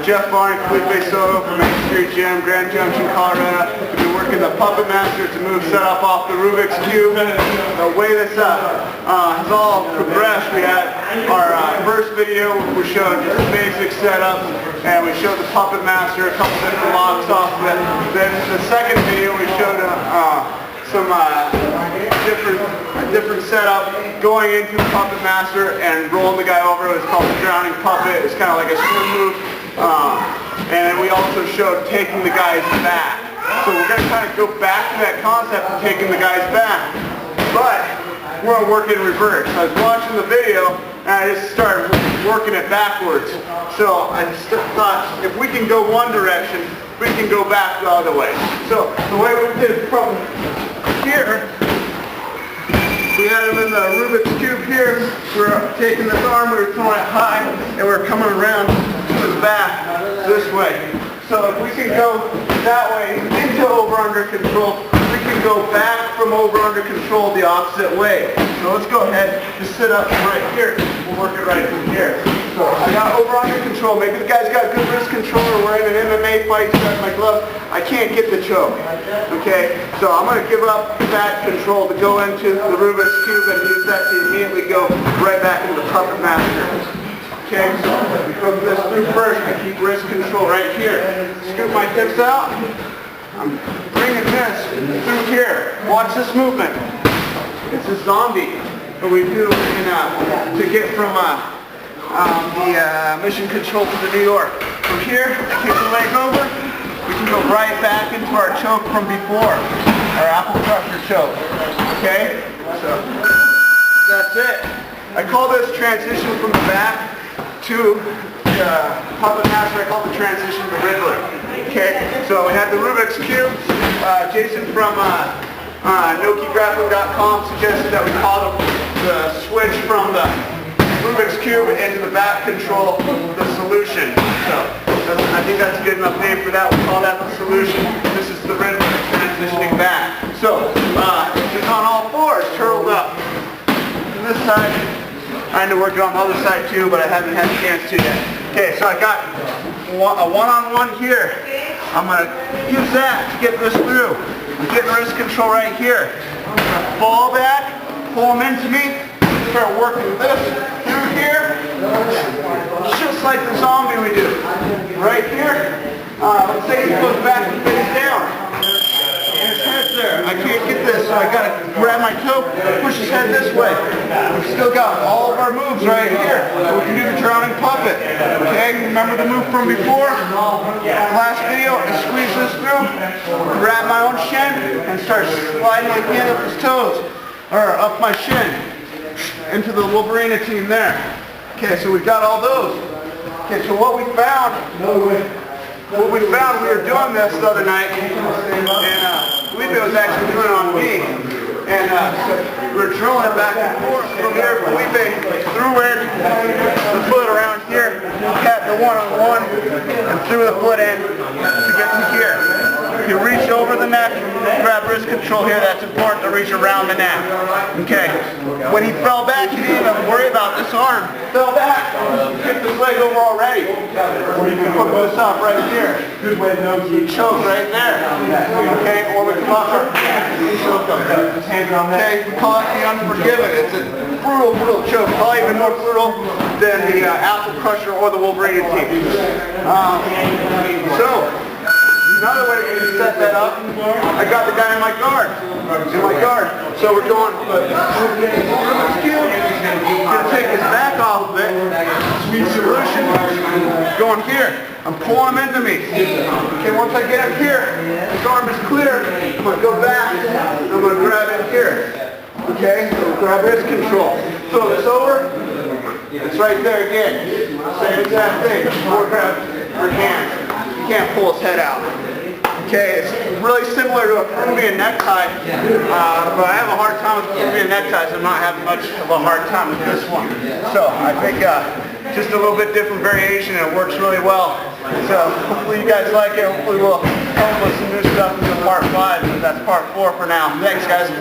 Jeff Barney, Felipe Soto from Main Street Gym, Grand Junction, Colorado. We've been working the Puppet Master to move setup off the Rubik's Cube. The way this has all progressed, we had our first video, we showed just the basic setup, and we showed the Puppet Master, a couple different locks off of it. Then the second video, we showed some different setup going into the Puppet Master and rolling the guy over. It was called the drowning puppet. It's kind of like a swim move. And we also showed taking the guys back. So we're going to kind of go back to that concept of taking the guys back. But we're going to work in reverse. I was watching the video and I just started working it backwards. So I just thought if we can go one direction, we can go back the other way. So the way we did from here, we had him in the Rubik's Cube here. We were taking this arm, we were throwing it high, and we were coming around to the back this way. So if we can go that way into over-under control, we can go back from over-under control the opposite way. So let's go ahead, just sit up right here. We'll work it right from here. So I got over-under control. Maybe the guy's got good wrist control or we're in an MMA fight, got my gloves. I can't get the choke. Okay? So I'm going to give up that control to go into the Rubik's Cube and use that to immediately go right back into the Puppet Master. Okay, so we hook this through first. I keep wrist control right here. Scoop my hips out. I'm bringing this through here. Watch this movement. It's a zombie. What we do to get from the mission control to the New York. From here, I kick the leg over. We can go right back into our choke from before. Our apple crusher choke. Okay? So that's it. I call this transition from the back to the Puppet Master. I call the transition to Riddler. Okay, so we had the Rubik's Cube. Jason from NokiGrappling.com suggested that we call the switch from the Rubik's Cube into the back control the solution. So I think that's a good enough name for that. We'll call that the solution. This is the Riddler transitioning back. So he's on all fours, turtled up. On this side, I had to work it on the other side too, but I haven't had a chance to yet. Okay, so I got a one-on-one here. I'm going to use that to get this through. I'm getting wrist control right here. Fall back, pull them into me, start working this through here. Just like the zombie we do. Right here, let's say he goes back and face down. His head's there. I can't get this, so I got to grab my toe, push his head this way. We've still got all of our moves right here. So we can do the drowning puppet. Okay, remember the move from before? Last video, I squeeze this through, grab my own shin, and start sliding my hand up his toes, or up my shin, into the Wolverine team there. Okay, so we've got all those. Okay, so what we found, we were doing this the other night, and Felipe was actually doing it on me, and we were drilling it back and forth from here. Felipe threw in the foot around here, had the one-on-one, and threw the foot in to get to here. You reach over the neck, grab wrist control here. That's important to reach around the neck. Okay. When he fell back, he didn't even worry about this arm. Fell back, kicked his leg over already. Or you can hook this up right here. You choke right there. Okay. Or we can lock our hands and choke them. Okay. We call it the Unforgiven. It's a brutal choke. Probably even more brutal than the apple crusher or the Wolverine team. Another way to set that up, I got the guy in my guard. So we're going, Rubik's Cube, going to take his back off of it. Solution, going here. I'm pulling him into me. Okay, once I get him here, his arm is clear. I'm going to go back, and I'm going to grab him here. Okay, so grab wrist control. Throw this over. It's right there again. Same exact thing. Or grab your hand. You can't pull his head out. Okay, it's really similar to a Peruvian necktie, but I have a hard time with Peruvian neckties. I'm not having much of a hard time with this one. So I think just a little bit different variation, and it works really well. So hopefully you guys like it. Hopefully we'll come up with some new stuff in part 5, but that's part 4 for now. Thanks, guys.